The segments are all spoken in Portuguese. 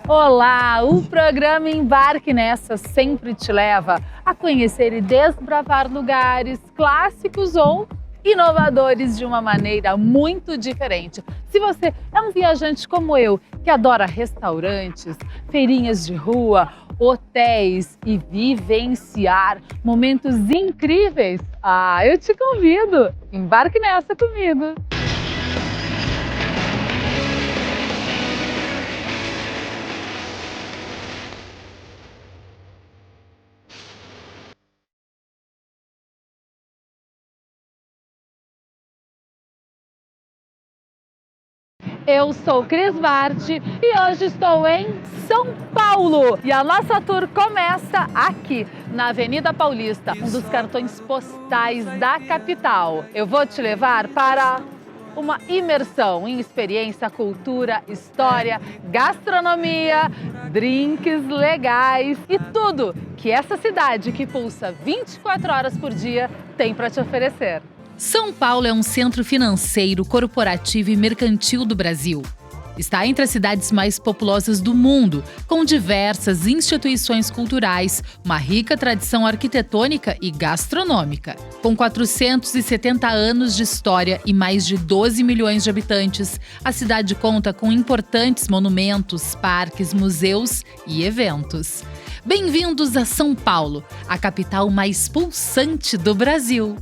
Olá! O programa Embarque Nessa sempre te leva a conhecer e desbravar lugares clássicos ou inovadores de uma maneira muito diferente. Se você é um viajante como eu, que adora restaurantes, feirinhas de rua, hotéis e vivenciar momentos incríveis, eu te convido! Embarque nessa comigo! Eu sou Cris Bart e hoje estou em São Paulo. E a nossa tour começa aqui, na Avenida Paulista, um dos cartões postais da capital. Eu vou te levar para uma imersão em experiência, cultura, história, gastronomia, drinks legais e tudo que essa cidade que pulsa 24 horas por dia tem para te oferecer. São Paulo é um centro financeiro, corporativo e mercantil do Brasil. Está entre as cidades mais populosas do mundo, com diversas instituições culturais, uma rica tradição arquitetônica e gastronômica. Com 470 anos de história e mais de 12 milhões de habitantes, a cidade conta com importantes monumentos, parques, museus e eventos. Bem-vindos a São Paulo, a capital mais pulsante do Brasil.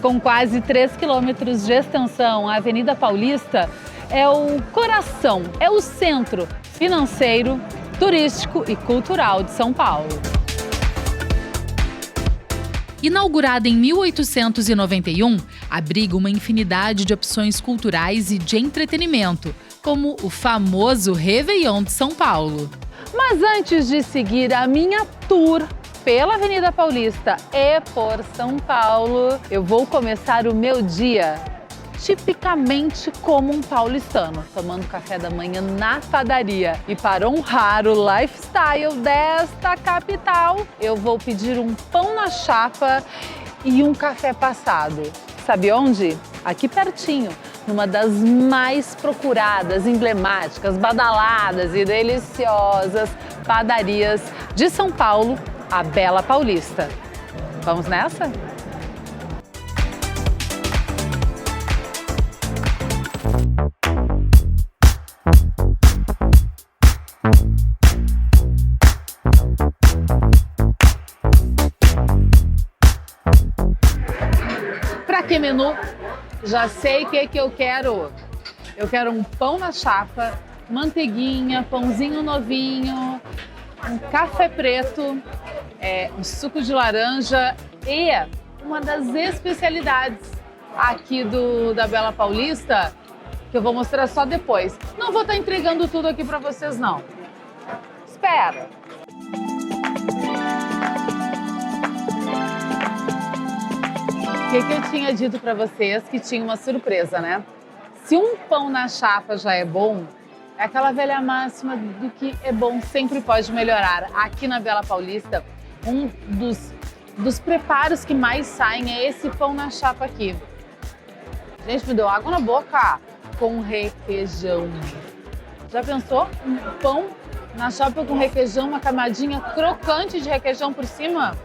Com quase 3 quilômetros de extensão, a Avenida Paulista é o coração, é o centro financeiro, turístico e cultural de São Paulo. Inaugurada em 1891, abriga uma infinidade de opções culturais e de entretenimento, como o famoso Réveillon de São Paulo. Mas antes de seguir a minha tour pela Avenida Paulista e por São Paulo, eu vou começar o meu dia tipicamente como um paulistano, tomando café da manhã na padaria. E para honrar o lifestyle desta capital, eu vou pedir um pão na chapa e um café passado. Sabe onde? Aqui pertinho, numa das mais procuradas, emblemáticas, badaladas e deliciosas padarias de São Paulo, a Bela Paulista. Vamos nessa? Para que menu? Já sei o que eu quero. Eu quero um pão na chapa, manteiguinha, pãozinho novinho, um café preto, um suco de laranja e uma das especialidades aqui da Bela Paulista, que eu vou mostrar só depois. Não vou estar entregando tudo aqui para vocês, não. Espera! O que eu tinha dito para vocês que tinha uma surpresa, né? Se um pão na chapa já é bom, é aquela velha máxima do que é bom sempre pode melhorar. Aqui na Bela Paulista, um dos preparos que mais saem é esse pão na chapa aqui. Gente, me deu água na boca com requeijão. Já pensou? Um pão na chapa com requeijão, uma camadinha crocante de requeijão por cima?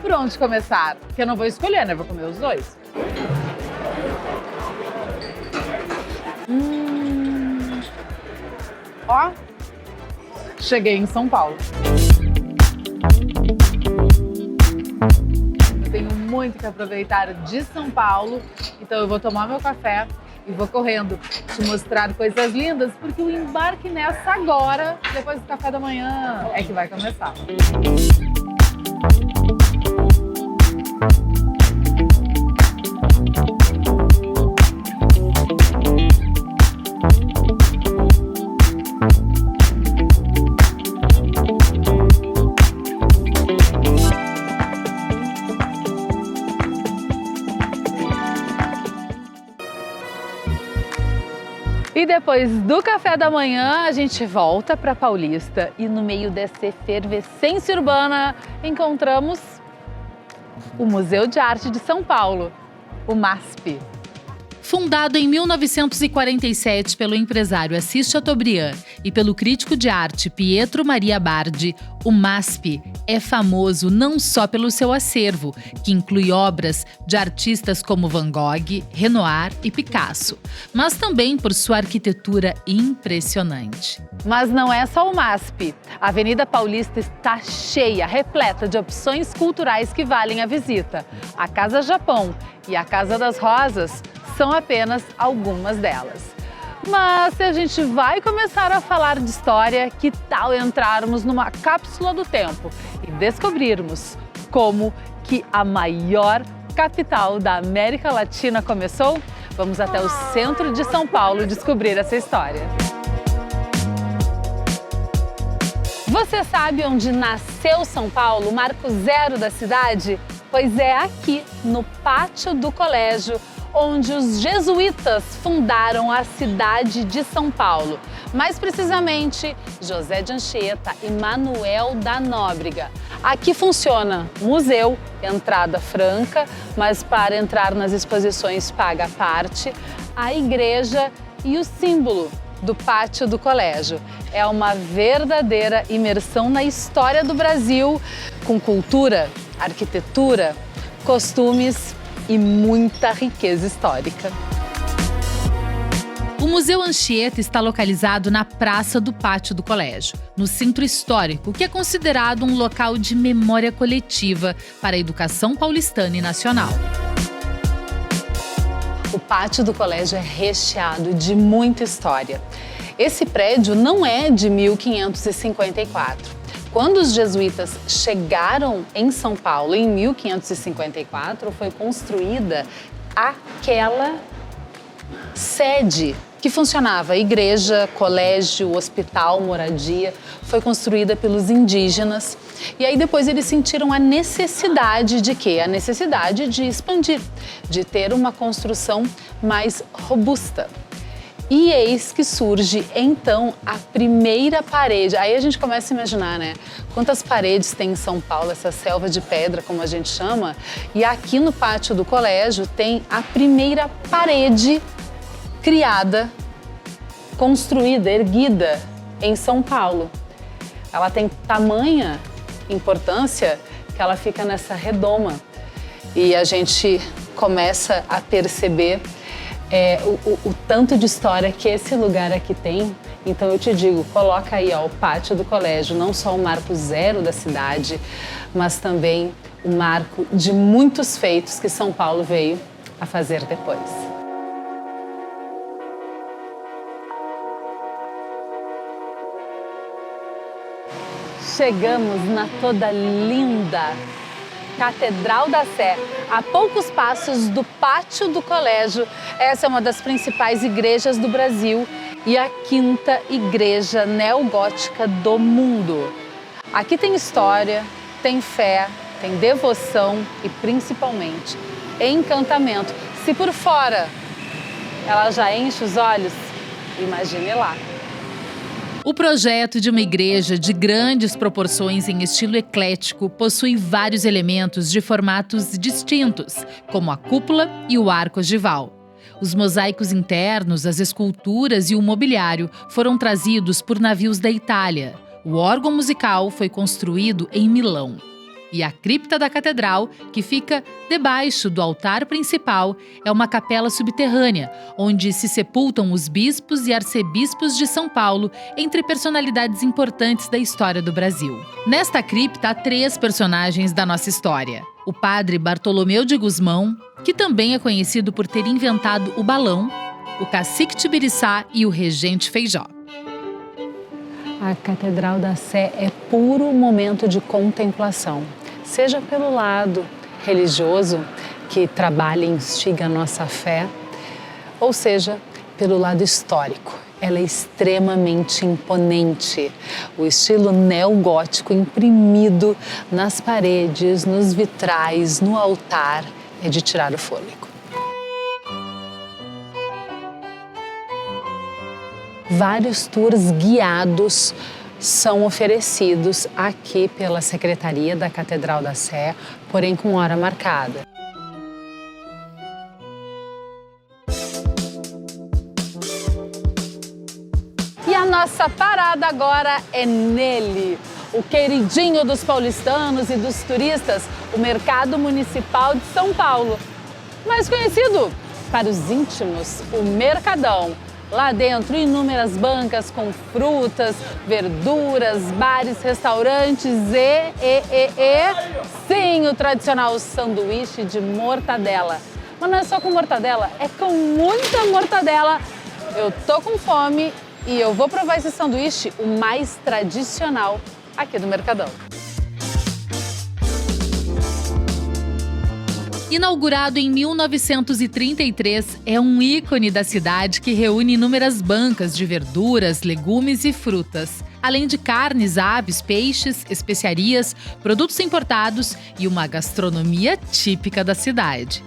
Por onde começar? Porque eu não vou escolher, né? Vou comer os dois. Ó, cheguei em São Paulo. Eu tenho muito que aproveitar de São Paulo, então eu vou tomar meu café e vou correndo te mostrar coisas lindas, porque o embarque nessa agora, depois do café da manhã, é que vai começar. E depois do café da manhã, a gente volta para Paulista e no meio dessa efervescência urbana encontramos o Museu de Arte de São Paulo. o MASP. Fundado em 1947 pelo empresário Assis Chateaubriand e pelo crítico de arte Pietro Maria Bardi, o MASP é famoso não só pelo seu acervo, que inclui obras de artistas como Van Gogh, Renoir e Picasso, mas também por sua arquitetura impressionante. Mas não é só o MASP. A Avenida Paulista está cheia, repleta de opções culturais que valem a visita. A Casa Japão e a Casa das Rosas são apenas algumas delas. Mas se a gente vai começar a falar de história, que tal entrarmos numa cápsula do tempo e descobrirmos como que a maior capital da América Latina começou? Vamos até o centro de São Paulo descobrir essa história. Você sabe onde nasceu São Paulo, o marco zero da cidade? Pois é aqui, no pátio do colégio, onde os jesuítas fundaram a cidade de São Paulo. Mais precisamente, José de Anchieta e Manuel da Nóbrega. Aqui funciona museu, entrada franca, mas para entrar nas exposições paga a parte, a igreja e o símbolo do pátio do colégio. É uma verdadeira imersão na história do Brasil, com cultura, arquitetura, costumes e muita riqueza histórica. O Museu Anchieta está localizado na Praça do Pátio do Colégio, no Centro Histórico, que é considerado um local de memória coletiva para a educação paulistana e nacional. O pátio do colégio é recheado de muita história. Esse prédio não é de 1554. Quando os jesuítas chegaram em São Paulo, em 1554, foi construída aquela sede que funcionava, igreja, colégio, hospital, moradia, foi construída pelos indígenas. E aí depois eles sentiram a necessidade de quê? A necessidade de expandir, de ter uma construção mais robusta. E eis que surge, então, a primeira parede. Aí a gente começa a imaginar, né? Quantas paredes tem em São Paulo, essa selva de pedra, como a gente chama. E aqui no pátio do colégio tem a primeira parede criada, construída, erguida em São Paulo. Ela tem tamanha importância que ela fica nessa redoma. E a gente começa a perceber o tanto de história que esse lugar aqui tem. Então eu te digo, coloca aí ó, o pátio do colégio, não só o marco zero da cidade, mas também o marco de muitos feitos que São Paulo veio a fazer depois. Chegamos na toda linda Catedral da Sé, a poucos passos do pátio do colégio. Essa é uma das principais igrejas do Brasil e a quinta igreja neogótica do mundo. Aqui tem história, tem fé, tem devoção e principalmente encantamento. Se por fora ela já enche os olhos, imagine lá. O projeto de uma igreja de grandes proporções em estilo eclético possui vários elementos de formatos distintos, como a cúpula e o arco ogival. Os mosaicos internos, as esculturas e o mobiliário foram trazidos por navios da Itália. O órgão musical foi construído em Milão. E a cripta da catedral, que fica debaixo do altar principal, é uma capela subterrânea, onde se sepultam os bispos e arcebispos de São Paulo, entre personalidades importantes da história do Brasil. Nesta cripta há 3 personagens da nossa história. O padre Bartolomeu de Gusmão, que também é conhecido por ter inventado o balão, o cacique Tibiriçá e o regente Feijó. A Catedral da Sé é puro momento de contemplação. Seja pelo lado religioso, que trabalha e instiga a nossa fé, ou seja, pelo lado histórico. Ela é extremamente imponente. O estilo neogótico imprimido nas paredes, nos vitrais, no altar, é de tirar o fôlego. Vários tours guiados são oferecidos aqui pela Secretaria da Catedral da Sé, porém com hora marcada. nossa parada agora é nele, o queridinho dos paulistanos e dos turistas, o Mercado Municipal de São Paulo. Mais conhecido para os íntimos, o Mercadão. Lá dentro, inúmeras bancas com frutas, verduras, bares, restaurantes sim, o tradicional sanduíche de mortadela. Mas não é só com mortadela, é com muita mortadela. Eu tô com fome e eu vou provar esse sanduíche, o mais tradicional aqui do Mercadão. Inaugurado em 1933, é um ícone da cidade que reúne inúmeras bancas de verduras, legumes e frutas, além de carnes, aves, peixes, especiarias, produtos importados e uma gastronomia típica da cidade.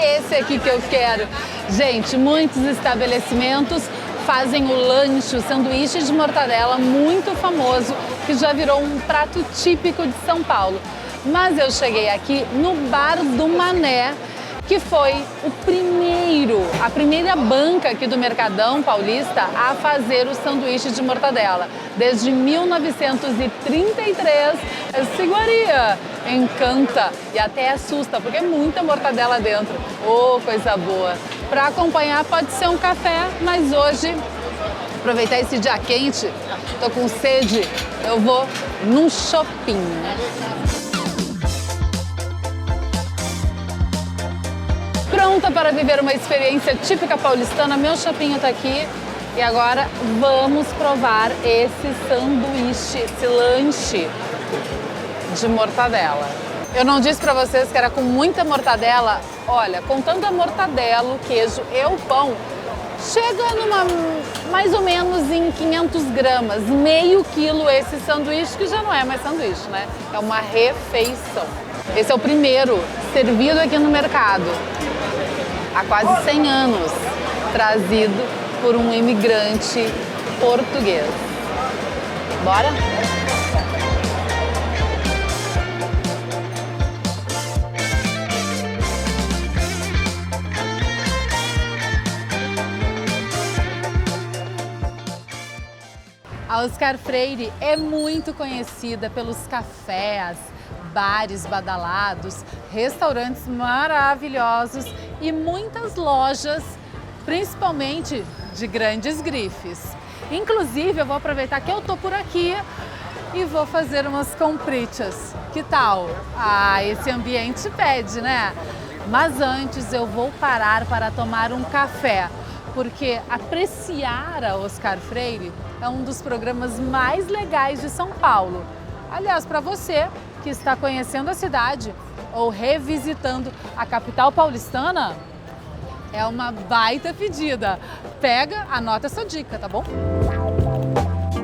Esse aqui que eu quero. Gente, muitos estabelecimentos fazem o lanche, o sanduíche de mortadela muito famoso, que já virou um prato típico de São Paulo. Mas eu cheguei aqui no Bar do Mané, que foi a primeira banca aqui do Mercadão Paulista a fazer o sanduíche de mortadela. Desde 1933, essa iguaria encanta e até assusta, porque é muita mortadela dentro. Oh, coisa boa! Para acompanhar pode ser um café, mas hoje, aproveitar esse dia quente, tô com sede, eu vou num shopping. Pronta para viver uma experiência típica paulistana, meu shopping tá aqui. E agora vamos provar esse sanduíche, esse lanche de mortadela. Eu não disse para vocês que era com muita mortadela? Olha, com tanta mortadela, o queijo e o pão, chega mais ou menos em 500 gramas, meio quilo esse sanduíche, que já não é mais sanduíche, né? É uma refeição. Esse é o primeiro servido aqui no mercado, há quase 100 anos, trazido por um imigrante português. Bora? A Oscar Freire é muito conhecida pelos cafés, bares badalados, restaurantes maravilhosos e muitas lojas, principalmente de grandes grifes. Inclusive, eu vou aproveitar que eu tô por aqui e vou fazer umas compritas. Que tal? Ah, esse ambiente pede, né? Mas antes eu vou parar para tomar um café, porque apreciar a Oscar Freire é um dos programas mais legais de São Paulo. Aliás, para você que está conhecendo a cidade ou revisitando a capital paulistana, é uma baita pedida. Pega, anota essa dica, tá bom?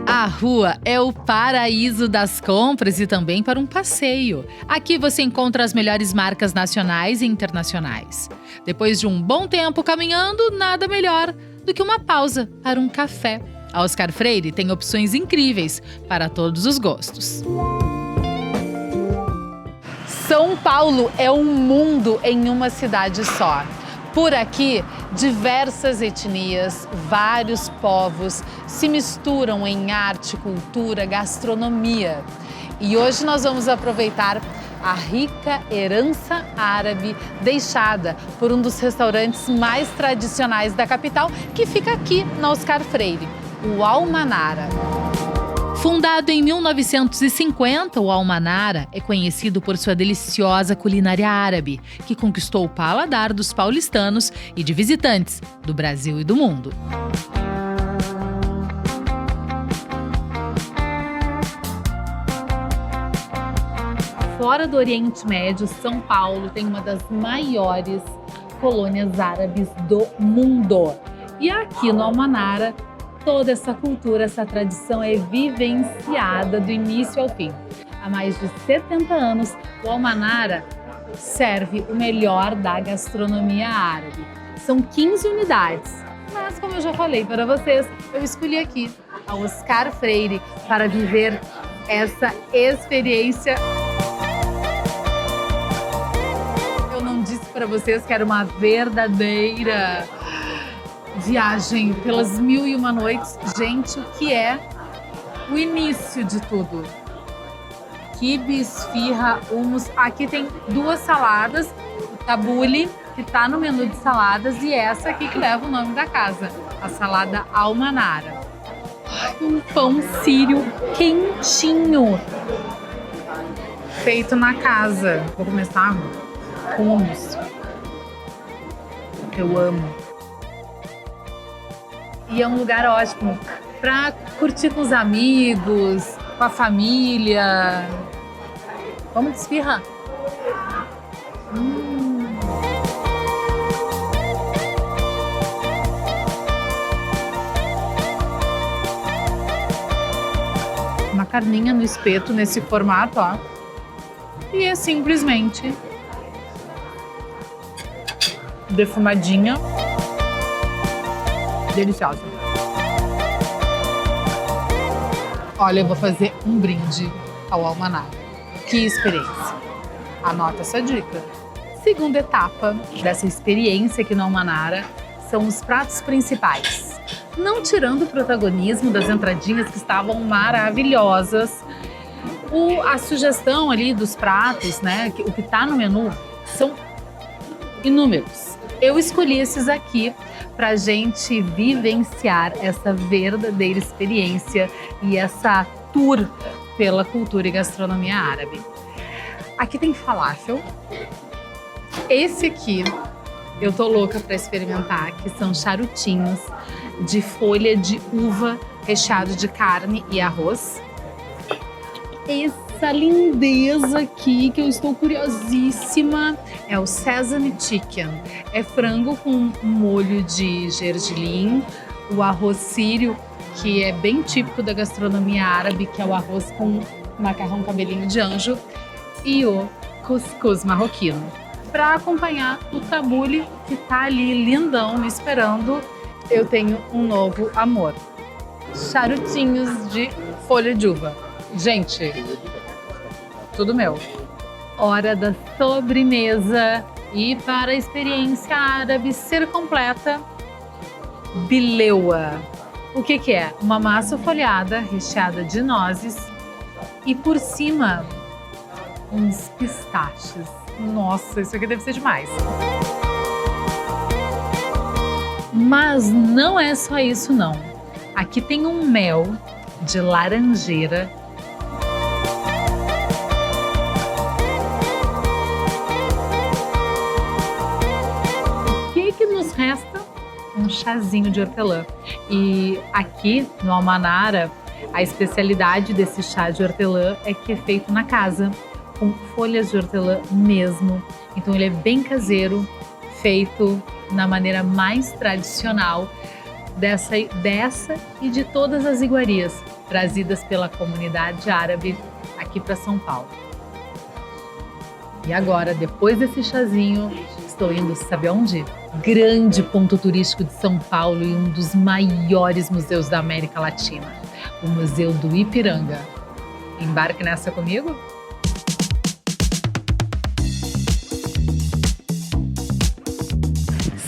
A rua é o paraíso das compras e também para um passeio. Aqui você encontra as melhores marcas nacionais e internacionais. Depois de um bom tempo caminhando, nada melhor do que uma pausa para um café. A Oscar Freire tem opções incríveis para todos os gostos. São Paulo é um mundo em uma cidade só. Por aqui, diversas etnias, vários povos se misturam em arte, cultura, gastronomia. E hoje nós vamos aproveitar a rica herança árabe deixada por um dos restaurantes mais tradicionais da capital, que fica aqui na Oscar Freire, o Almanara. Fundado em 1950, o Almanara é conhecido por sua deliciosa culinária árabe, que conquistou o paladar dos paulistanos e de visitantes do Brasil e do mundo. Fora do Oriente Médio, São Paulo tem uma das maiores colônias árabes do mundo. E aqui no Almanara, toda essa cultura, essa tradição é vivenciada do início ao fim. Há mais de 70 anos, o Almanara serve o melhor da gastronomia árabe. São 15 unidades, mas como eu já falei para vocês, eu escolhi aqui a Oscar Freire para viver essa experiência. Eu não disse para vocês que era uma verdadeira viagem pelas 1001 noites. Gente, o que é o início de tudo? Quibe, esfirra, hummus. Aqui tem 2 saladas, o tabule, que tá no menu de saladas, e essa aqui que leva o nome da casa, a salada almanara. Um pão sírio quentinho, feito na casa. Vou começar com hummus. Eu amo. E é um lugar ótimo para curtir com os amigos, com a família. Vamos de esfirra? Uma carninha no espeto nesse formato, ó. E é simplesmente defumadinha. Deliciosa. Olha, eu vou fazer um brinde ao almanara. Que experiência! Anota essa dica. Segunda etapa dessa experiência aqui no Almanara são os pratos principais. Não tirando o protagonismo das entradinhas que estavam maravilhosas, a sugestão ali dos pratos, né? O que está no menu são inúmeros. Eu escolhi esses aqui para a gente vivenciar essa verdadeira experiência e essa tour pela cultura e gastronomia árabe. Aqui tem falafel. Esse aqui eu tô louca para experimentar, que são charutinhos de folha de uva recheado de carne e arroz. Essa lindeza aqui que eu estou curiosíssima é o sesame chicken. É frango com um molho de gergelim, o arroz sírio, que é bem típico da gastronomia árabe, que é o arroz com macarrão cabelinho de anjo, e o cuscuz marroquino. Para acompanhar o tabule, que tá ali lindão me esperando, eu tenho um novo amor. Charutinhos de folha de uva. Gente, tudo meu. Hora da sobremesa. E para a experiência árabe ser completa, bileua. O que é? Uma massa folhada recheada de nozes e por cima uns pistaches. Nossa, isso aqui deve ser demais. Mas não é só isso não. Aqui tem um mel de laranjeira. O que nos resta? Um chazinho de hortelã. E aqui no Almanara, a especialidade desse chá de hortelã é que é feito na casa, com folhas de hortelã mesmo. Então ele é bem caseiro, feito na maneira mais tradicional dessa e de todas as iguarias trazidas pela comunidade árabe aqui para São Paulo. E agora, depois desse chazinho, estou indo, sabe onde? Grande ponto turístico de São Paulo e um dos maiores museus da América Latina, o Museu do Ipiranga. Embarque nessa comigo?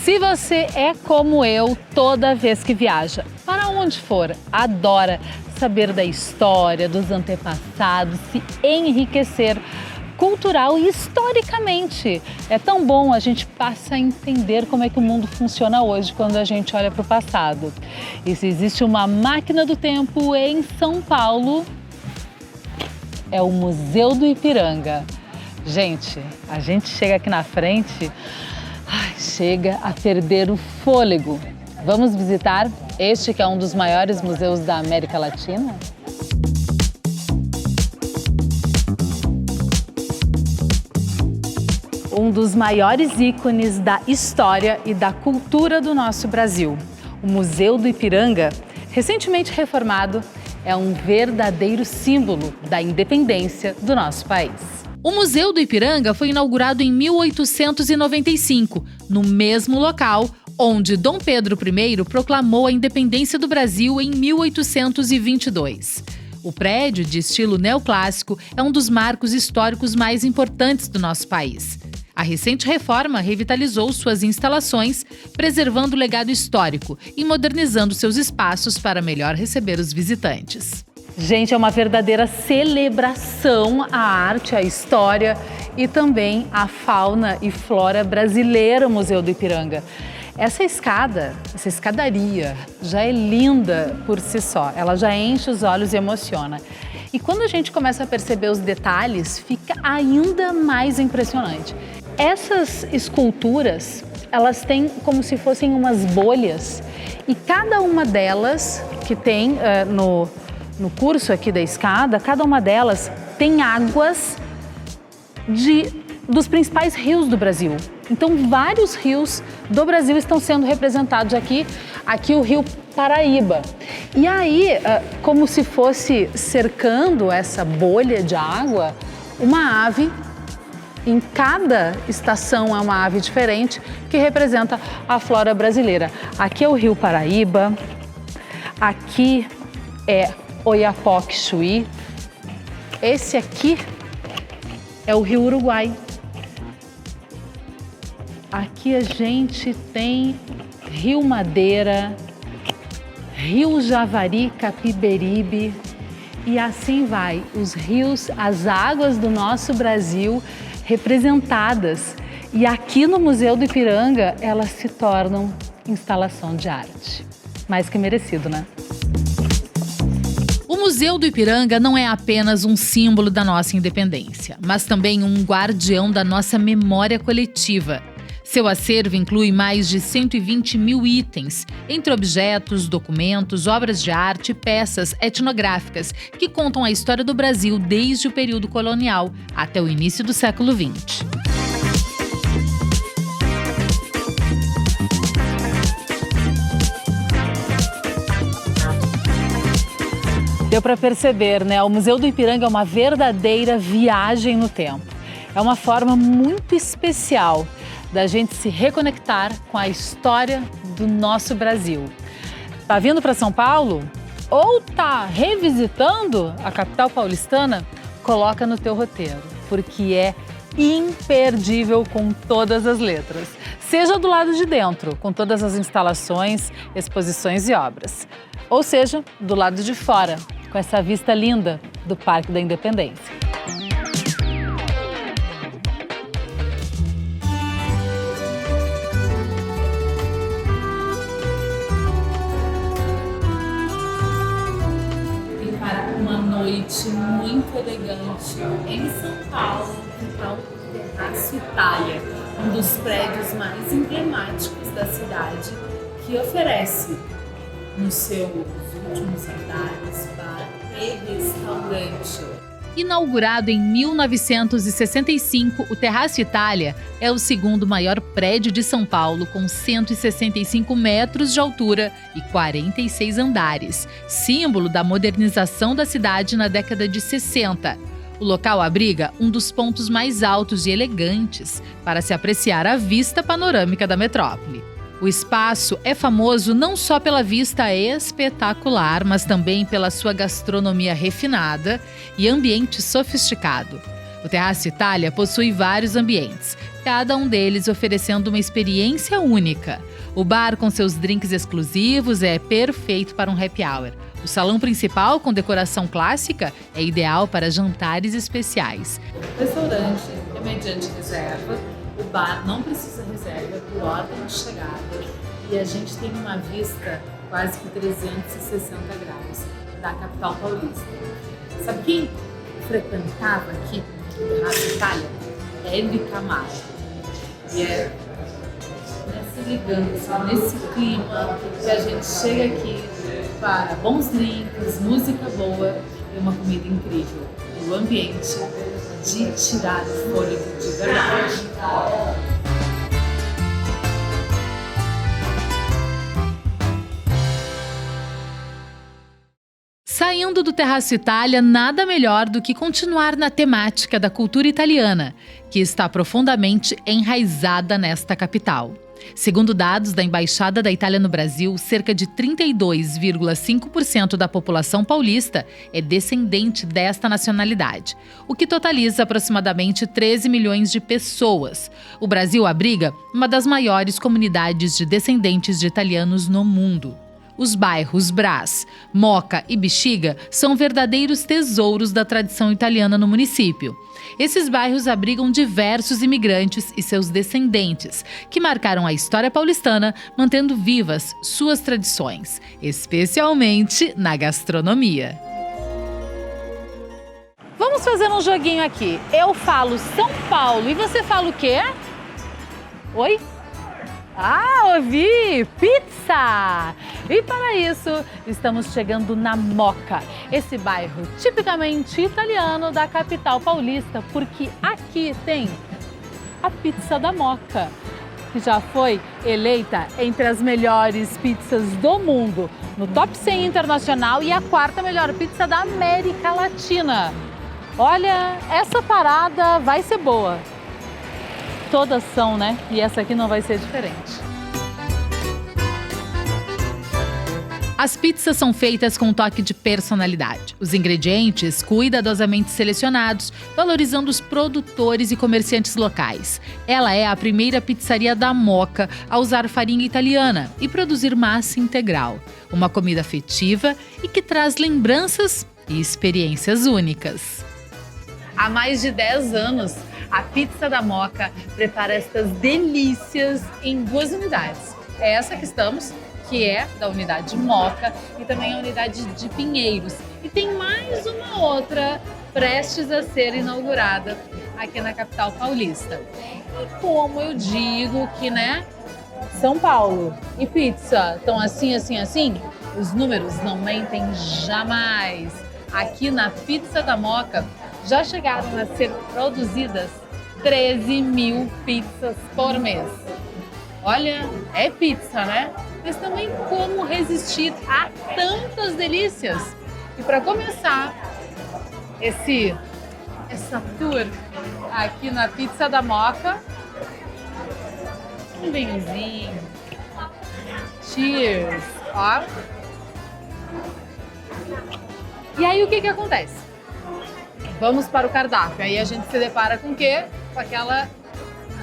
Se você é como eu, toda vez que viaja, para onde for, adora saber da história, dos antepassados, se enriquecer cultural e historicamente. É tão bom, a gente passa a entender como é que o mundo funciona hoje quando a gente olha para o passado. E se existe uma máquina do tempo em São Paulo, é o Museu do Ipiranga. Gente, a gente chega aqui na frente, chega a perder o fôlego. Vamos visitar este que é um dos maiores museus da América Latina? Um dos maiores ícones da história e da cultura do nosso Brasil. O Museu do Ipiranga, recentemente reformado, é um verdadeiro símbolo da independência do nosso país. O Museu do Ipiranga foi inaugurado em 1895, no mesmo local onde Dom Pedro I proclamou a independência do Brasil em 1822. O prédio, de estilo neoclássico, é um dos marcos históricos mais importantes do nosso país. A recente reforma revitalizou suas instalações, preservando o legado histórico e modernizando seus espaços para melhor receber os visitantes. Gente, é uma verdadeira celebração à arte, à história e também à fauna e flora brasileira, o Museu do Ipiranga. Essa escadaria já é linda por si só, ela já enche os olhos e emociona. E quando a gente começa a perceber os detalhes, fica ainda mais impressionante. Essas esculturas, elas têm como se fossem umas bolhas e cada uma delas que tem no curso aqui da escada, cada uma delas tem águas dos principais rios do Brasil. Então, vários rios do Brasil estão sendo representados aqui o Rio Paraíba. E aí, como se fosse cercando essa bolha de água, uma ave, em cada estação é uma ave diferente, que representa a flora brasileira. Aqui é o Rio Paraíba, aqui é Oiapoque-Chuí, esse aqui é o Rio Uruguai. Aqui a gente tem Rio Madeira, Rio Javari, Capiberibe e assim vai. Os rios, as águas do nosso Brasil representadas. E aqui no Museu do Ipiranga elas se tornam instalação de arte. Mais que merecido, né? O Museu do Ipiranga não é apenas um símbolo da nossa independência, mas também um guardião da nossa memória coletiva. Seu acervo inclui mais de 120 mil itens, entre objetos, documentos, obras de arte e peças etnográficas que contam a história do Brasil desde o período colonial até o início do século XX. Deu para perceber, né? O Museu do Ipiranga é uma verdadeira viagem no tempo. É uma forma muito especial da gente se reconectar com a história do nosso Brasil. Tá vindo para São Paulo? Ou tá revisitando a capital paulistana? Coloca no teu roteiro, porque é imperdível com todas as letras. Seja do lado de dentro, com todas as instalações, exposições e obras. Ou seja, do lado de fora, com essa vista linda do Parque da Independência. Noite muito elegante em São Paulo, que é o Terraço Itália, um dos prédios mais emblemáticos da cidade, que oferece nos seus últimos andares bar e restaurante. Inaugurado em 1965, o Terraço Itália é o segundo maior prédio de São Paulo, com 165 metros de altura e 46 andares, símbolo da modernização da cidade na década de 60. O local abriga um dos pontos mais altos e elegantes para se apreciar a vista panorâmica da metrópole. O espaço é famoso não só pela vista espetacular, mas também pela sua gastronomia refinada e ambiente sofisticado. O Terraço Itália possui vários ambientes, cada um deles oferecendo uma experiência única. O bar com seus drinks exclusivos é perfeito para um happy hour. O salão principal, com decoração clássica, é ideal para jantares especiais. O restaurante é mediante reserva. O bar não precisa reserva, é por ordem de chegada, e a gente tem uma vista quase que 360 graus da capital paulista. Sabe quem frequentava aqui o Terraço Itália? Hélio Camargo. E é nessa elegância, nesse clima que a gente chega aqui para bons drinks, música boa e uma comida incrível. E o ambiente de tirar o fôlego de verdade. Saindo do Terraço Itália, nada melhor do que continuar na temática da cultura italiana, que está profundamente enraizada nesta capital. Segundo dados da Embaixada da Itália no Brasil, cerca de 32,5% da população paulista é descendente desta nacionalidade, o que totaliza aproximadamente 13 milhões de pessoas. O Brasil abriga uma das maiores comunidades de descendentes de italianos no mundo. Os bairros Brás, Moca e Bexiga são verdadeiros tesouros da tradição italiana no município. Esses bairros abrigam diversos imigrantes e seus descendentes, que marcaram a história paulistana, mantendo vivas suas tradições, especialmente na gastronomia. Vamos fazer um joguinho aqui. Eu falo São Paulo e você fala o quê? Oi? Ah, ouvi! Pizza! E para isso, estamos chegando na Moca, esse bairro tipicamente italiano da capital paulista, porque aqui tem a pizza da Moca, que já foi eleita entre as melhores pizzas do mundo, no top 100 internacional e a quarta melhor pizza da América Latina. Olha, essa parada vai ser boa. Todas são, né? E essa aqui não vai ser diferente. As pizzas são feitas com um toque de personalidade. Os ingredientes cuidadosamente selecionados, valorizando os produtores e comerciantes locais. Ela é a primeira pizzaria da Moca a usar farinha italiana e produzir massa integral. Uma comida afetiva e que traz lembranças e experiências únicas. Há mais de 10 anos, a Pizza da Moca prepara estas delícias em 2 unidades. É essa que estamos, que é da unidade Moca, e também a unidade de Pinheiros. E tem mais uma outra prestes a ser inaugurada aqui na capital paulista. E como eu digo que, né, São Paulo e pizza estão assim, os números não mentem jamais. Aqui na Pizza da Moca já chegaram a ser produzidas 13 mil pizzas por mês. Olha, é pizza, né? Mas também como resistir a tantas delícias. E para começar essa tour aqui na Pizza da Moca, um vinhozinho. Cheers! Ó. E aí o que acontece? Vamos para o cardápio. Aí a gente se depara com o quê? Com aquela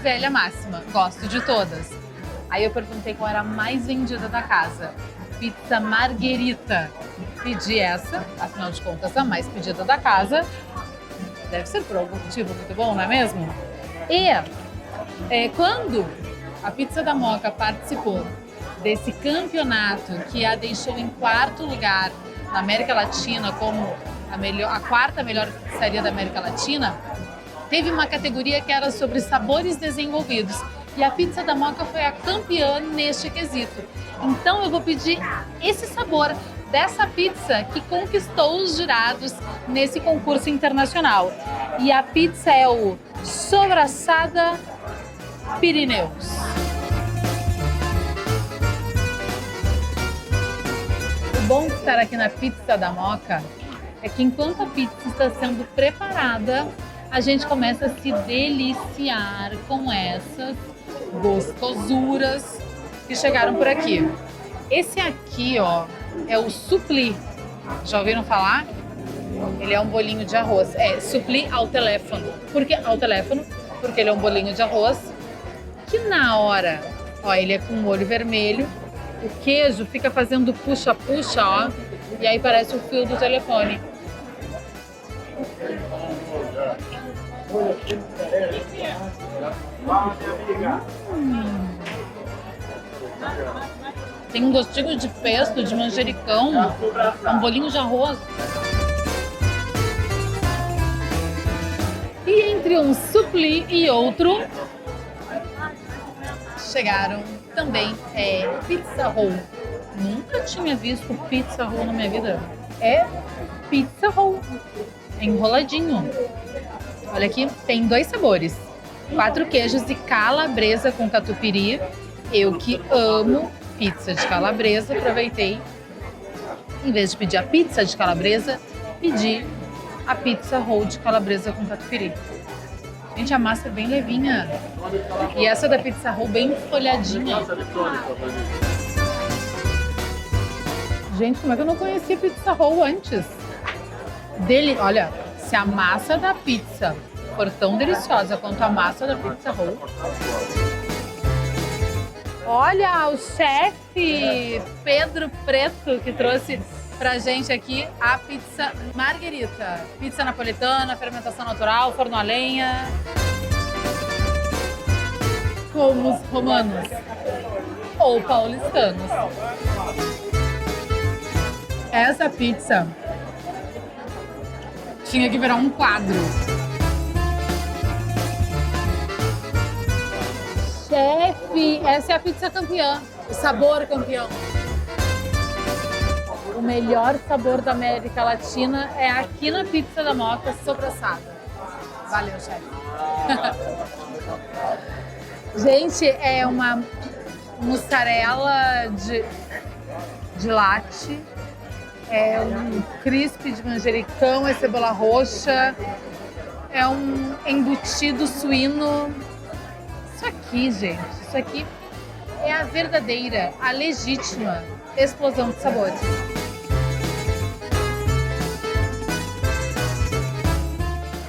velha máxima. Gosto de todas. Aí eu perguntei qual era a mais vendida da casa. Pizza Margherita. Pedi essa, afinal de contas, a mais pedida da casa. Deve ser por algum motivo muito bom, não é mesmo? E quando a Pizza da Moca participou desse campeonato que a deixou em 4º lugar na América Latina como a 4ª melhor pizzaria da América Latina, teve uma categoria que era sobre sabores desenvolvidos. E a Pizza da Moca foi a campeã neste quesito. Então eu vou pedir esse sabor dessa pizza que conquistou os jurados nesse concurso internacional. E a pizza é o Sobraçada Pirineus. O bom de estar aqui na Pizza da Moca é que enquanto a pizza está sendo preparada, a gente começa a se deliciar com essas gostosuras que chegaram por aqui. Esse aqui, ó, é o supli. Já ouviram falar? Ele é um bolinho de arroz. É supli ao teléfono. Por que ao teléfono? Porque ele é um bolinho de arroz que na hora, ó, ele é com molho vermelho. O queijo fica fazendo puxa-puxa, ó. E aí parece o fio do telefone. Tem um gostinho de pesto, de manjericão, um bolinho de arroz. E entre um supli e outro, chegaram também pizza roll. Nunca tinha visto pizza roll na minha vida. É pizza roll, enroladinho. Olha aqui, tem 2 sabores. 4 queijos e calabresa com catupiry. Eu que amo pizza de calabresa, aproveitei. Em vez de pedir a pizza de calabresa, pedi a pizza roll de calabresa com catupiry. Gente, a massa é bem levinha. E essa da Pizza Roll bem folhadinha. Gente, como é que eu não conhecia Pizza Roll antes? Olha, se a massa da pizza for tão deliciosa quanto a massa da Pizza Roll. Olha, o chefe Pedro Preto que trouxe pra gente aqui a pizza margherita. Pizza napolitana, fermentação natural, forno a lenha. Como os romanos ou paulistanos. Essa pizza tinha que virar um quadro. Chefe, essa é a pizza campeã, o sabor campeão. O melhor sabor da América Latina é aqui na Pizza da Moca, sobraçada. Valeu, chefe. Gente, é uma mussarela de latte, é um crisp de manjericão, é cebola roxa, é um embutido suíno. Isso aqui, gente, isso aqui é a verdadeira, a legítima explosão de sabores.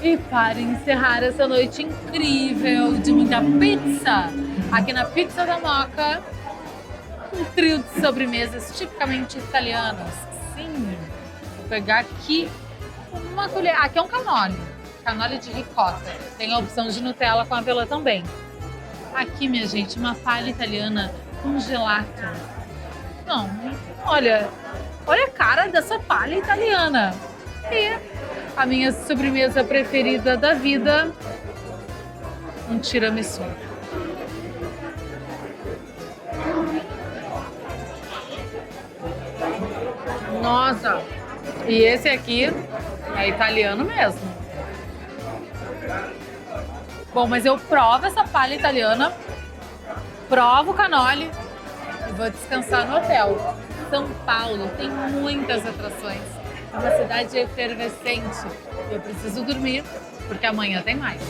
E para encerrar essa noite incrível de muita pizza, aqui na Pizza da Moca, um trio de sobremesas tipicamente italianas. Sim, vou pegar aqui uma colher. Aqui é um canole de ricota. Tem a opção de Nutella com avelã também. Aqui, minha gente, uma palha italiana com gelato. Não, olha a cara dessa palha italiana. E a minha sobremesa preferida da vida, um tiramisu. Nossa! E esse aqui é italiano mesmo. Bom, mas eu provo essa palha italiana, provo o canole e vou descansar no hotel. São Paulo tem muitas atrações. É uma cidade efervescente. Eu preciso dormir, porque amanhã tem mais.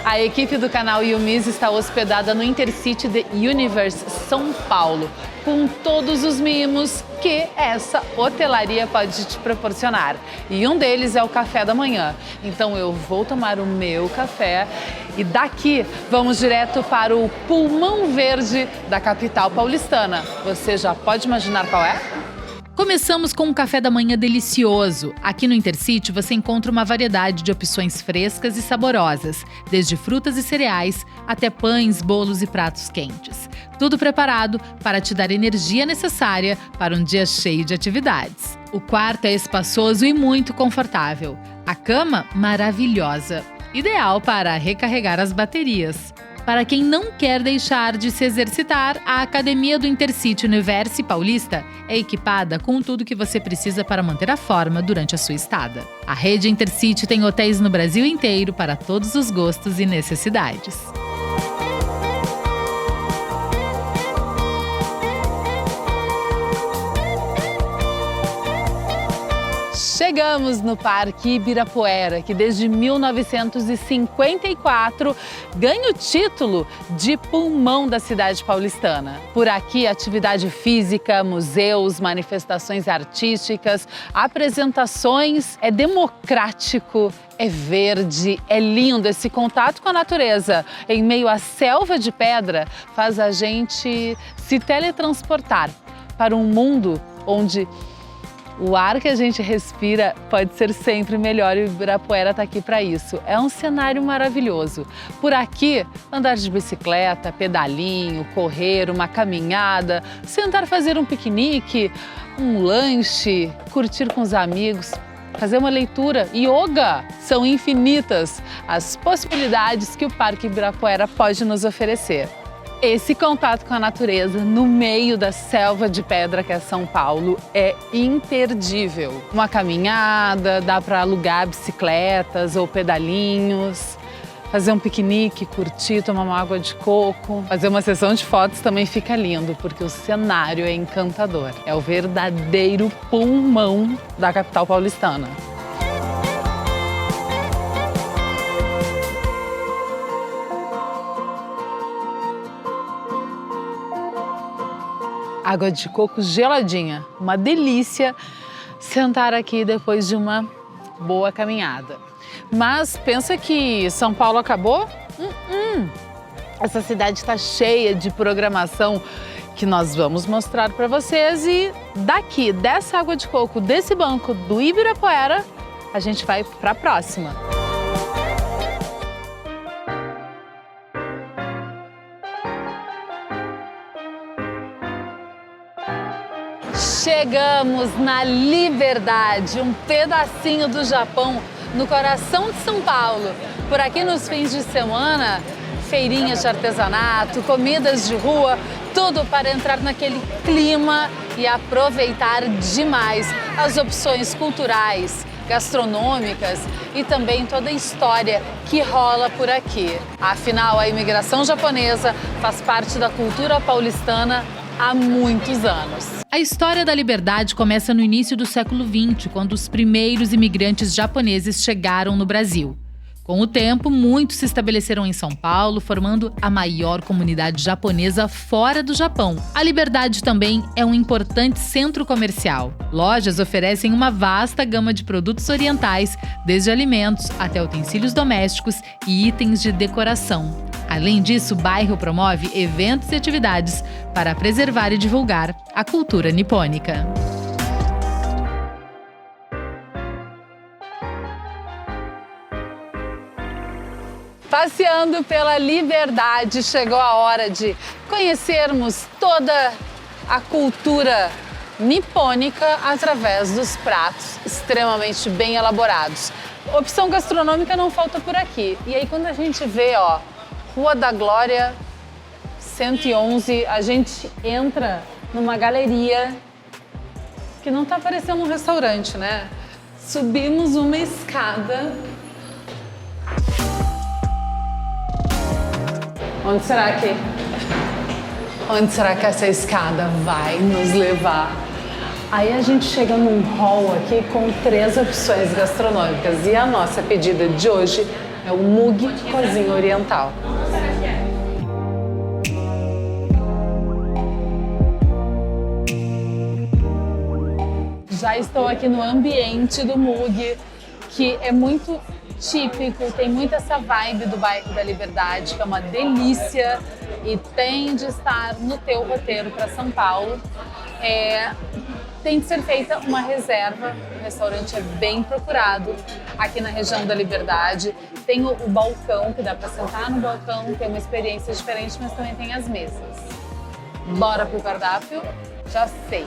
A equipe do canal Yumis está hospedada no Intercity The Universe São Paulo, com todos os mimos que essa hotelaria pode te proporcionar. E um deles é o café da manhã. Então eu vou tomar o meu café e daqui vamos direto para o pulmão verde da capital paulistana. Você já pode imaginar qual é? Começamos com um café da manhã delicioso. Aqui no Intercity você encontra uma variedade de opções frescas e saborosas, desde frutas e cereais até pães, bolos e pratos quentes. Tudo preparado para te dar energia necessária para um dia cheio de atividades. O quarto é espaçoso e muito confortável. A cama, maravilhosa, ideal para recarregar as baterias. Para quem não quer deixar de se exercitar, a Academia do Intercity Universe Paulista é equipada com tudo que você precisa para manter a forma durante a sua estada. A rede Intercity tem hotéis no Brasil inteiro para todos os gostos e necessidades. Chegamos no Parque Ibirapuera, que desde 1954 ganha o título de pulmão da cidade paulistana. Por aqui, atividade física, museus, manifestações artísticas, apresentações, é democrático, é verde, é lindo. Esse contato com a natureza em meio à selva de pedra faz a gente se teletransportar para um mundo onde o ar que a gente respira pode ser sempre melhor e o Ibirapuera está aqui para isso. É um cenário maravilhoso. Por aqui, andar de bicicleta, pedalinho, correr, uma caminhada, sentar fazer um piquenique, um lanche, curtir com os amigos, fazer uma leitura, yoga. São infinitas as possibilidades que o Parque Ibirapuera pode nos oferecer. Esse contato com a natureza no meio da selva de pedra que é São Paulo é imperdível. Uma caminhada, dá para alugar bicicletas ou pedalinhos, fazer um piquenique, curtir, tomar uma água de coco. Fazer uma sessão de fotos também fica lindo, porque o cenário é encantador. É o verdadeiro pulmão da capital paulistana. Água de coco geladinha, uma delícia sentar aqui depois de uma boa caminhada. Mas pensa que São Paulo acabou? Essa cidade está cheia de programação que nós vamos mostrar para vocês e daqui, dessa água de coco, desse banco do Ibirapuera, a gente vai para a próxima. Chegamos na Liberdade, um pedacinho do Japão, no coração de São Paulo. Por aqui nos fins de semana, feirinhas de artesanato, comidas de rua, tudo para entrar naquele clima e aproveitar demais as opções culturais, gastronômicas e também toda a história que rola por aqui. Afinal, a imigração japonesa faz parte da cultura paulistana há muitos anos. A história da Liberdade começa no início do século XX, quando os primeiros imigrantes japoneses chegaram no Brasil. Com o tempo, muitos se estabeleceram em São Paulo, formando a maior comunidade japonesa fora do Japão. A Liberdade também é um importante centro comercial. Lojas oferecem uma vasta gama de produtos orientais, desde alimentos até utensílios domésticos e itens de decoração. Além disso, o bairro promove eventos e atividades para preservar e divulgar a cultura nipônica. Passeando pela Liberdade, chegou a hora de conhecermos toda a cultura nipônica através dos pratos extremamente bem elaborados. Opção gastronômica não falta por aqui. E aí quando a gente vê, ó, Rua da Glória 111, a gente entra numa galeria que não tá parecendo um restaurante, né? Subimos uma escada. Onde será que essa escada vai nos levar? Aí a gente chega num hall aqui com 3 opções gastronômicas e a nossa pedida de hoje é o Mugi Cozinha Oriental. Já estou aqui no ambiente do Mugi, que é muito típico, tem muito essa vibe do bairro da Liberdade, que é uma delícia e tem de estar no teu roteiro para São Paulo. Tem de ser feita uma reserva, o restaurante é bem procurado aqui na região da Liberdade. Tem o balcão, que dá para sentar no balcão, tem uma experiência diferente, mas também tem as mesas. Bora pro cardápio? Já sei.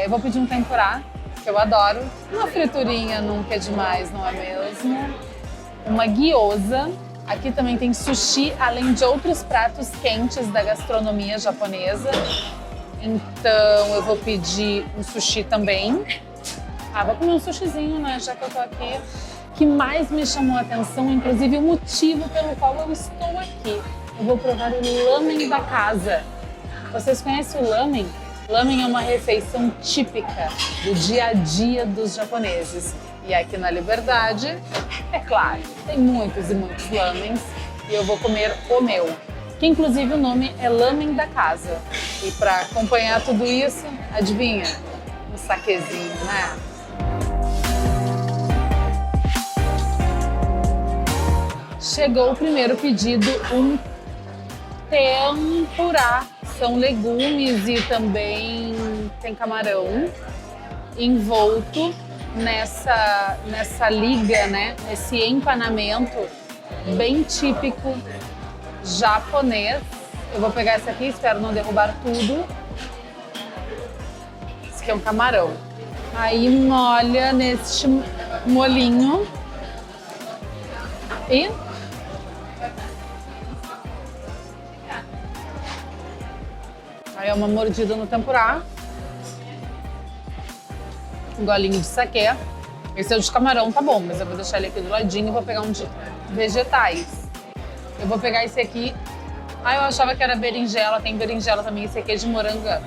Eu vou pedir um tempurá, que eu adoro. Uma friturinha nunca é demais, não é mesmo? Uma gyoza. Aqui também tem sushi, além de outros pratos quentes da gastronomia japonesa. Então eu vou pedir um sushi também. Vou comer um sushizinho, né, já que eu tô aqui. O que mais me chamou a atenção, inclusive o motivo pelo qual eu estou aqui. Eu vou provar o lamen da casa. Vocês conhecem o lamen? Lamen é uma refeição típica do dia a dia dos japoneses. E aqui na Liberdade, é claro, tem muitos e muitos lamens e eu vou comer o meu, que inclusive o nome é lamen da casa. E para acompanhar tudo isso, adivinha? Um saquezinho, né? Chegou o primeiro pedido, um tempurá. São legumes e também tem camarão envolto nessa liga, né? Nesse empanamento bem típico japonês. Eu vou pegar esse aqui, espero não derrubar tudo. Esse aqui é um camarão. Aí molha neste molinho e Aí é uma mordida no tempurá. Um golinho de saquê. Esse é o de camarão, tá bom, mas eu vou deixar ele aqui do ladinho e vou pegar um de vegetais. Eu vou pegar esse aqui. Ah, eu achava que era berinjela, tem berinjela também. Esse aqui é de moranga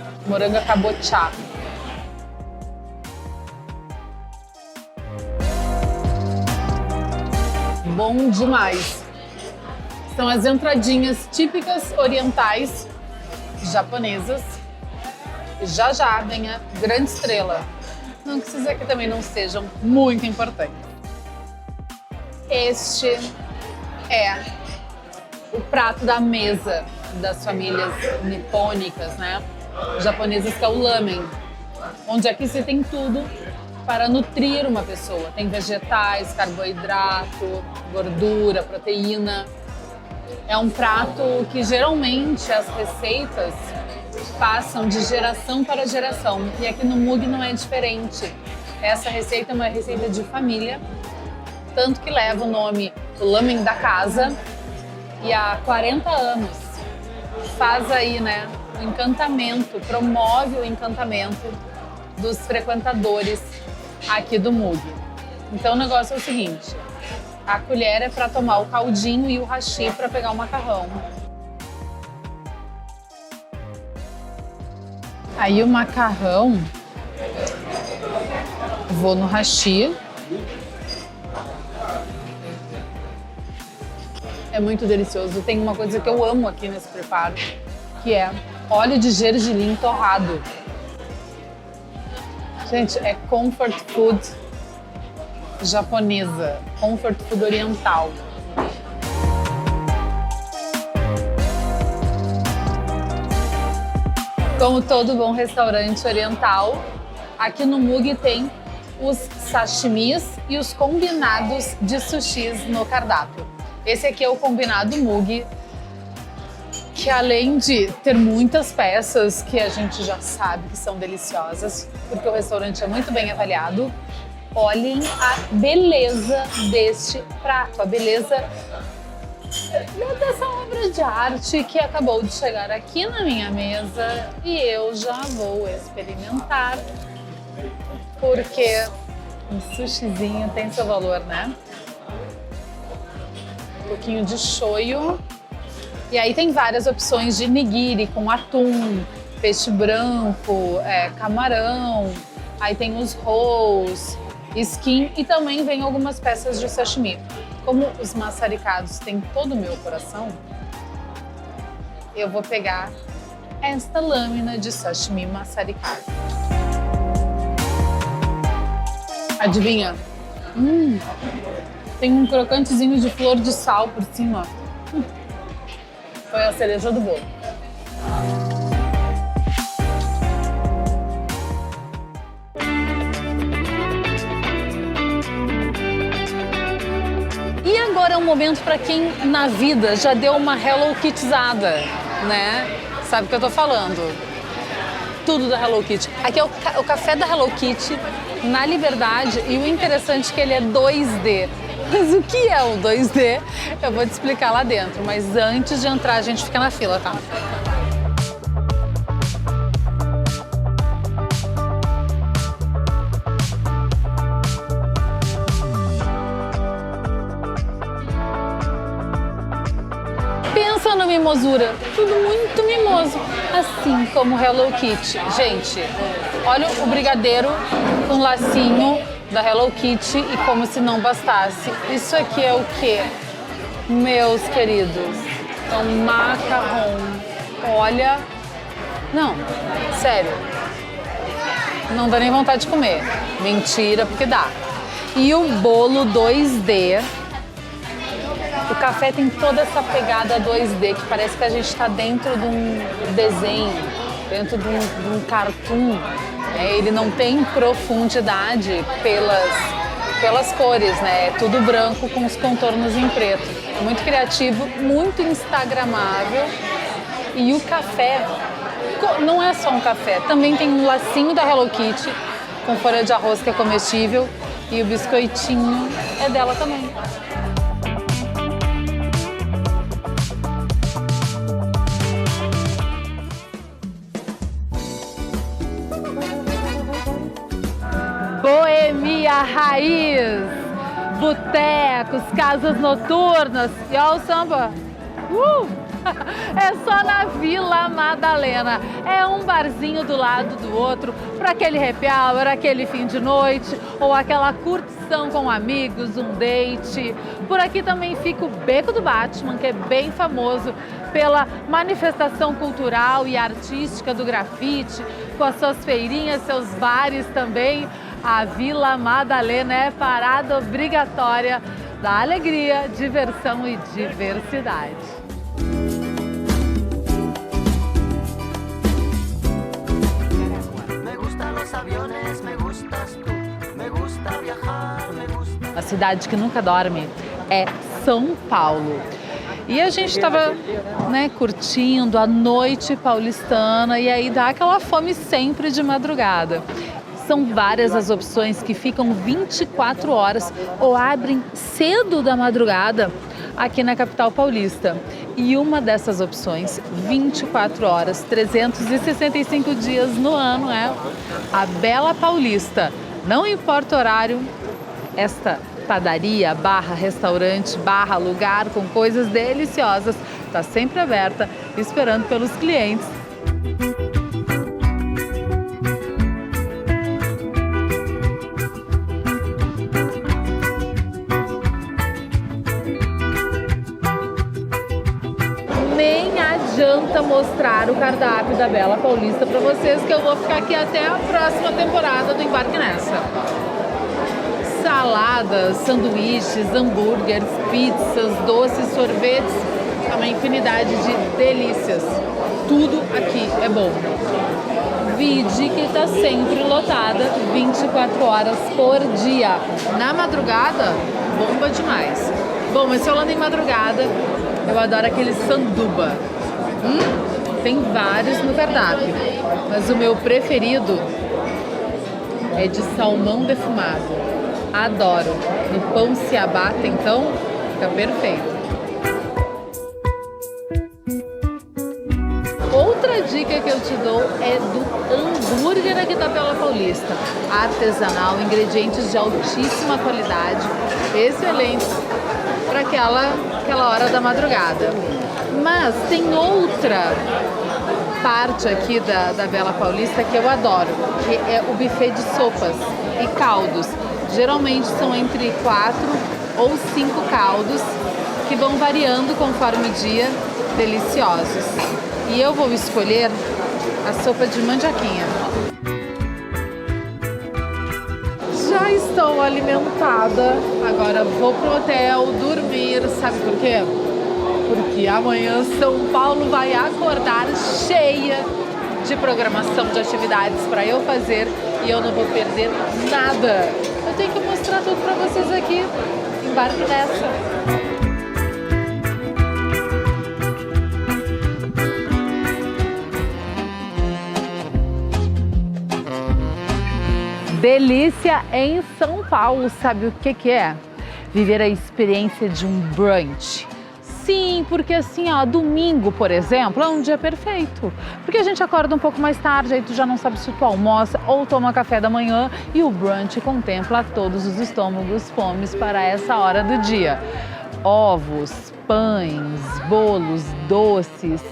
cabotiá. Bom demais. São as entradinhas típicas orientais japonesas. Já já vem a grande estrela. Não que esses aqui também não sejam muito importantes. Este é o prato da mesa das famílias nipônicas, né? Japonesas, que é o lamen, onde aqui você tem tudo para nutrir uma pessoa. Tem vegetais, carboidrato, gordura, proteína. É um prato que geralmente as receitas passam de geração para geração. E aqui no Mug não é diferente. Essa receita é uma receita de família, tanto que leva o nome o lamen da casa. E há 40 anos faz aí, né, o encantamento, promove o encantamento dos frequentadores aqui do Mug. Então o negócio é o seguinte, a colher é para tomar o caldinho e o hashi para pegar o macarrão. Aí o macarrão, vou no hashi. É muito delicioso. Tem uma coisa que eu amo aqui nesse preparo, que é óleo de gergelim torrado. Gente, é comfort food japonesa, comfort food oriental. Como todo bom restaurante oriental, aqui no Mug tem os sashimis e os combinados de sushis no cardápio. Esse aqui é o combinado Mug, que além de ter muitas peças que a gente já sabe que são deliciosas, porque o restaurante é muito bem avaliado, olhem a beleza deste prato, a beleza dessa obra de arte que acabou de chegar aqui na minha mesa e eu já vou experimentar, porque um sushizinho tem seu valor, né? Um pouquinho de shoyu. E aí tem várias opções de nigiri com atum, peixe branco, camarão. Aí tem os rolls, skin e também vem algumas peças de sashimi. Como os maçaricados têm todo o meu coração, eu vou pegar esta lâmina de sashimi maçaricado. Adivinha? Tem um crocantezinho de flor de sal por cima. Foi a cereja do bolo. E agora é um momento para quem na vida já deu uma Hello Kittyzada, né? Sabe o que eu tô falando? Tudo da Hello Kitty. Aqui é o café da Hello Kitty na Liberdade e o interessante é que ele é 2D. Mas o que é o 2D? Eu vou te explicar lá dentro, mas antes de entrar a gente fica na fila, tá? Pensa na mimosura, tudo muito mimoso, assim como Hello Kitty. Gente, olha o brigadeiro com lacinho da Hello Kitty e como se não bastasse. Isso aqui é o quê? Meus queridos, é um macarrão. Olha, não, sério, não dá nem vontade de comer. Mentira, porque dá. E o bolo 2D. O café tem toda essa pegada 2D que parece que a gente está dentro de um desenho, dentro de um cartoon. Ele não tem profundidade pelas cores, né? É tudo branco com os contornos em preto. É muito criativo, muito instagramável. E o café não é só um café, também tem um lacinho da Hello Kitty com folha de arroz que é comestível e o biscoitinho é dela também. gastronomia raiz, botecos, casas noturnas. E olha o samba. É só na Vila Madalena. É um barzinho do lado do outro para aquele happy hour, aquele fim de noite ou aquela curtição com amigos, um date. Por aqui também fica o Beco do Batman, que é bem famoso pela manifestação cultural e artística do grafite, com as suas feirinhas, seus bares também. A Vila Madalena é parada obrigatória da alegria, diversão e diversidade. A cidade que nunca dorme é São Paulo. E a gente estava, curtindo a noite paulistana e aí dá aquela fome sempre de madrugada. São várias as opções que ficam 24 horas ou abrem cedo da madrugada aqui na capital paulista. E uma dessas opções, 24 horas, 365 dias no ano, é a Bela Paulista. Não importa o horário, esta padaria, barra restaurante, barra lugar com coisas deliciosas, está sempre aberta, esperando pelos clientes. Nem adianta mostrar o cardápio da Bela Paulista para vocês, que eu vou ficar aqui até a próxima temporada do Embarque Nessa. Saladas, sanduíches, hambúrgueres, pizzas, doces, sorvetes, uma infinidade de delícias. Tudo aqui é bom. Vide que está sempre lotada 24 horas por dia. Na madrugada, bomba demais. Bom, mas falando em madrugada, eu adoro aquele sanduba. Tem vários no cardápio, mas o meu preferido é de salmão defumado. Adoro. No pão ciabatta, então, fica perfeito. Outra dica que eu te dou é do hambúrguer aqui da Bela Paulista. Artesanal, ingredientes de altíssima qualidade, excelentes para aquela hora da madrugada. Mas tem outra parte aqui da Bela Paulista que eu adoro, que é o buffet de sopas e caldos. Geralmente são entre 4 ou 5 caldos que vão variando conforme o dia, deliciosos. E eu vou escolher a sopa de mandioquinha. Já estou alimentada, agora vou pro hotel dormir. Sabe por quê? Porque amanhã São Paulo vai acordar cheia de programação de atividades para eu fazer e eu não vou perder nada. Eu tenho que mostrar tudo para vocês aqui. Embarque nessa. Delícia em São Paulo, sabe o que é? Viver a experiência de um brunch. Sim, porque assim, domingo, por exemplo, é um dia perfeito. Porque a gente acorda um pouco mais tarde, aí tu já não sabe se tu almoça ou toma café da manhã e o brunch contempla todos os estômagos, fomes para essa hora do dia. Ovos, pães, bolos, doces,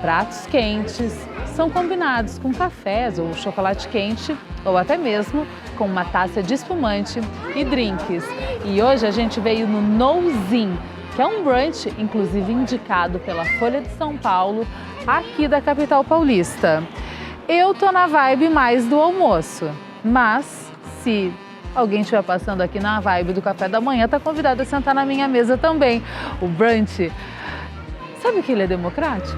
pratos quentes são combinados com cafés ou chocolate quente ou até mesmo com uma taça de espumante e drinks. E hoje a gente veio no Nouzin, que é um brunch, inclusive indicado pela Folha de São Paulo, aqui da capital paulista. Eu tô na vibe mais do almoço, mas se alguém estiver passando aqui na vibe do café da manhã, tá convidado a sentar na minha mesa também. O brunch, sabe que ele é democrático?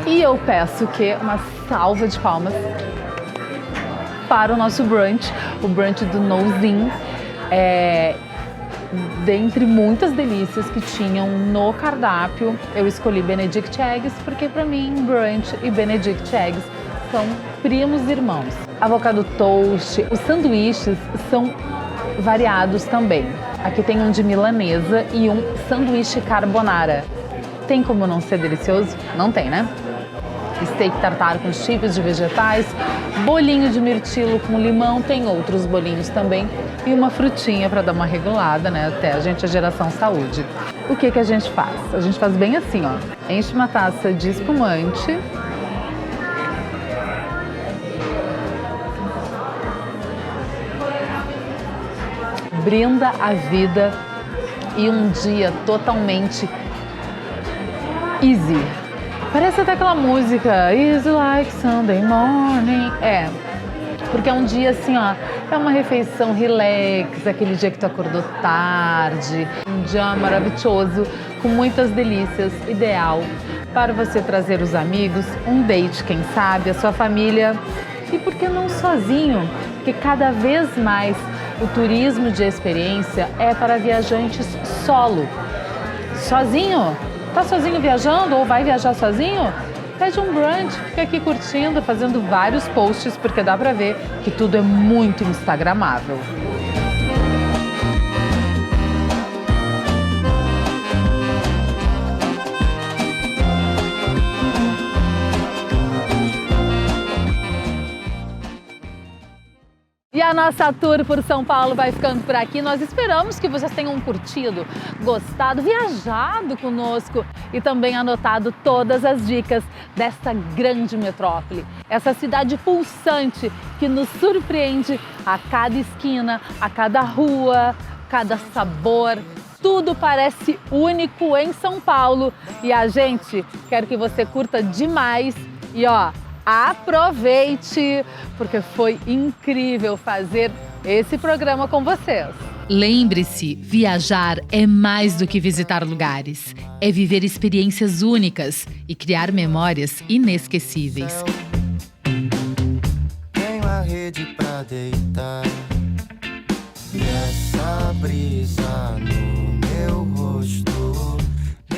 E eu peço que uma salva de palmas para o nosso brunch, o brunch do Nouzin. Dentre muitas delícias que tinham no cardápio, eu escolhi Benedict Eggs, porque para mim brunch e Benedict Eggs são primos irmãos. Avocado toast, os sanduíches são variados também. Aqui tem um de milanesa e um sanduíche carbonara. Tem como não ser delicioso? Não tem, né? Steak tartar com chips de vegetais, bolinho de mirtilo com limão, tem outros bolinhos também e uma frutinha para dar uma regulada, né? Até a gente é geração saúde. O que a gente faz? A gente faz bem assim, ó. Enche uma taça de espumante. Brinda a vida e um dia totalmente easy. Parece até aquela música Easy like Sunday morning. É, porque é um dia assim, ó, é uma refeição relax, aquele dia que tu acordou tarde, um dia maravilhoso, com muitas delícias, ideal para você trazer os amigos, um date, quem sabe, a sua família e por que não sozinho? Porque cada vez mais o turismo de experiência é para viajantes solo. Sozinho? Tá sozinho viajando ou vai viajar sozinho? Pede um brunch, fica aqui curtindo, fazendo vários posts, porque dá pra ver que tudo é muito instagramável. E a nossa tour por São Paulo vai ficando por aqui. Nós esperamos que vocês tenham curtido, gostado, viajado conosco e também anotado todas as dicas desta grande metrópole. Essa cidade pulsante que nos surpreende a cada esquina, a cada rua, cada sabor. Tudo parece único em São Paulo e a gente quer que você curta demais e ó, aproveite, porque foi incrível fazer esse programa com vocês. Lembre-se, viajar é mais do que visitar lugares. É viver experiências únicas e criar memórias inesquecíveis. Tenho a rede pra deitar e essa brisa no meu rosto.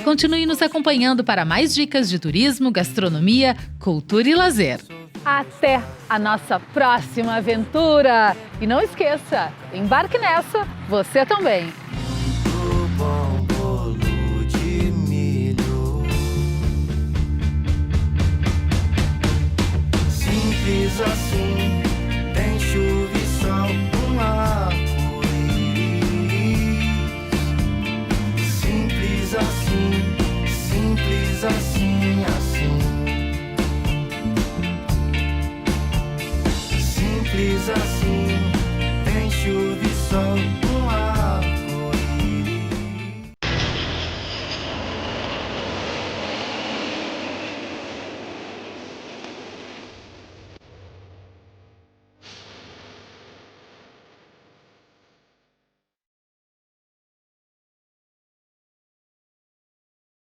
Continue nos acompanhando para mais dicas de turismo, gastronomia, cultura e lazer. Até a nossa próxima aventura! E não esqueça, embarque nessa, você também! O bom bolo de milho, simples assim.